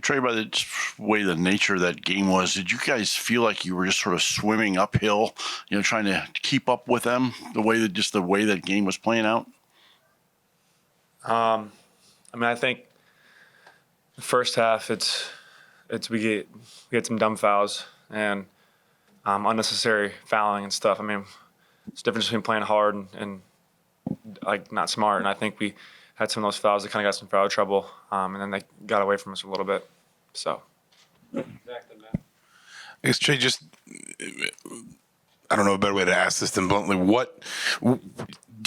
Trey, by the way the nature of that game was, did you guys feel like you were just sort of swimming uphill, trying to keep up with them, the way that game was playing out? I think the first half, we get some dumb fouls and unnecessary fouling and stuff. It's the difference between playing hard and like not smart. And I think we had some of those fouls that kind of got some foul trouble, and then they got away from us a little bit. So. Exactly, Matt. I guess, Trey, I don't know a better way to ask this than bluntly. What can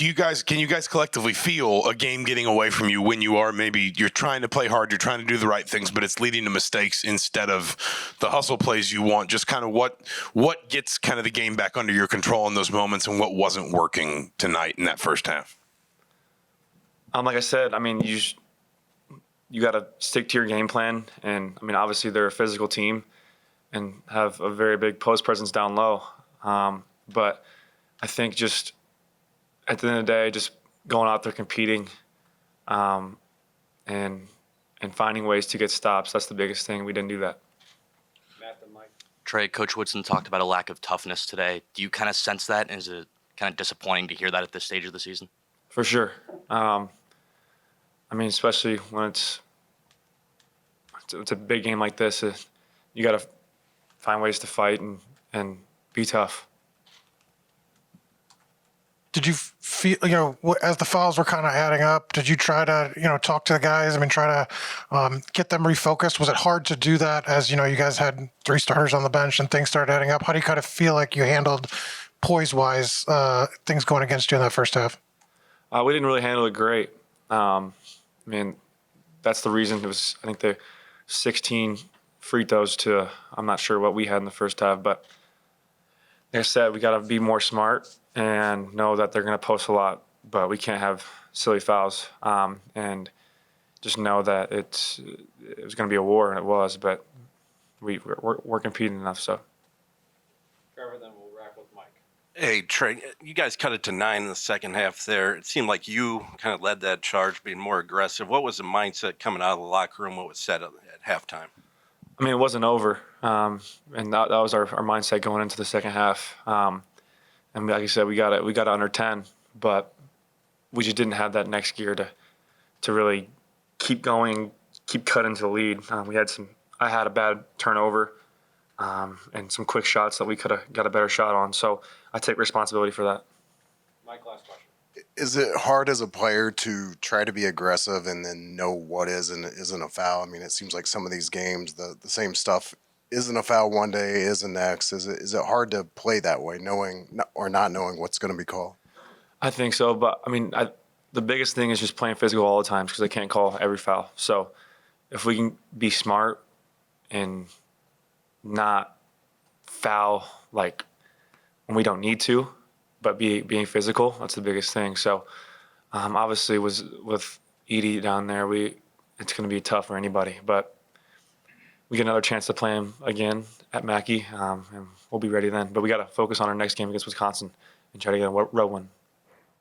you guys collectively feel a game getting away from you when you're trying to play hard, you're trying to do the right things, but it's leading to mistakes instead of the hustle plays you want? Just kind of what gets kind of the game back under your control in those moments, and what wasn't working tonight in that first half? Like I said, you got to stick to your game plan, and obviously they're a physical team and have a very big post presence down low. But I think just at the end of the day, just going out there competing, and finding ways to get stops. That's the biggest thing. We didn't do that. Matt and Mike. Trey, Coach Woodson talked about a lack of toughness today. Do you kind of sense that? Is it kind of disappointing to hear that at this stage of the season? For sure. Especially when it's a big game like this, you got to find ways to fight and be tough. Did you feel, as the fouls were kind of adding up, did you try to, talk to the guys? Try to get them refocused? Was it hard to do that as, you guys had 3 starters on the bench and things started adding up? How do you kind of feel like you handled poise-wise things going against you in that first half? We didn't really handle it great. That's the reason it was, I think, the 16 free throws to, I'm not sure what we had in the first half, but like I said, we got to be more smart and know that they're going to post a lot, but we can't have silly fouls, and just know that it was going to be a war, and it was, but we're competing enough, so. Trevor, then we'll wrap with Mike. Hey, Trey, you guys cut it to 9 in the second half there. It seemed like you kind of led that charge, being more aggressive. What was the mindset coming out of the locker room? What was said at halftime? It wasn't over, and that was our mindset going into the second half. And like I said, we got it under 10, but we just didn't have that next gear to really keep going, keep cutting to the lead. I had a bad turnover, and some quick shots that we could have got a better shot on. So I take responsibility for that. Mike, last question. Is it hard as a player to try to be aggressive and then know what is and isn't a foul? It seems like some of these games, the same stuff isn't a foul one day, isn't next. Is it hard to play that way, knowing or not knowing what's going to be called? I think so, but the biggest thing is just playing physical all the time because they can't call every foul. So if we can be smart and not foul like when we don't need to, but being physical, that's the biggest thing. So obviously with Edie down there, it's going to be tough for anybody, but we get another chance to play him again at Mackey, and we'll be ready then. But we got to focus on our next game against Wisconsin and try to get a road win.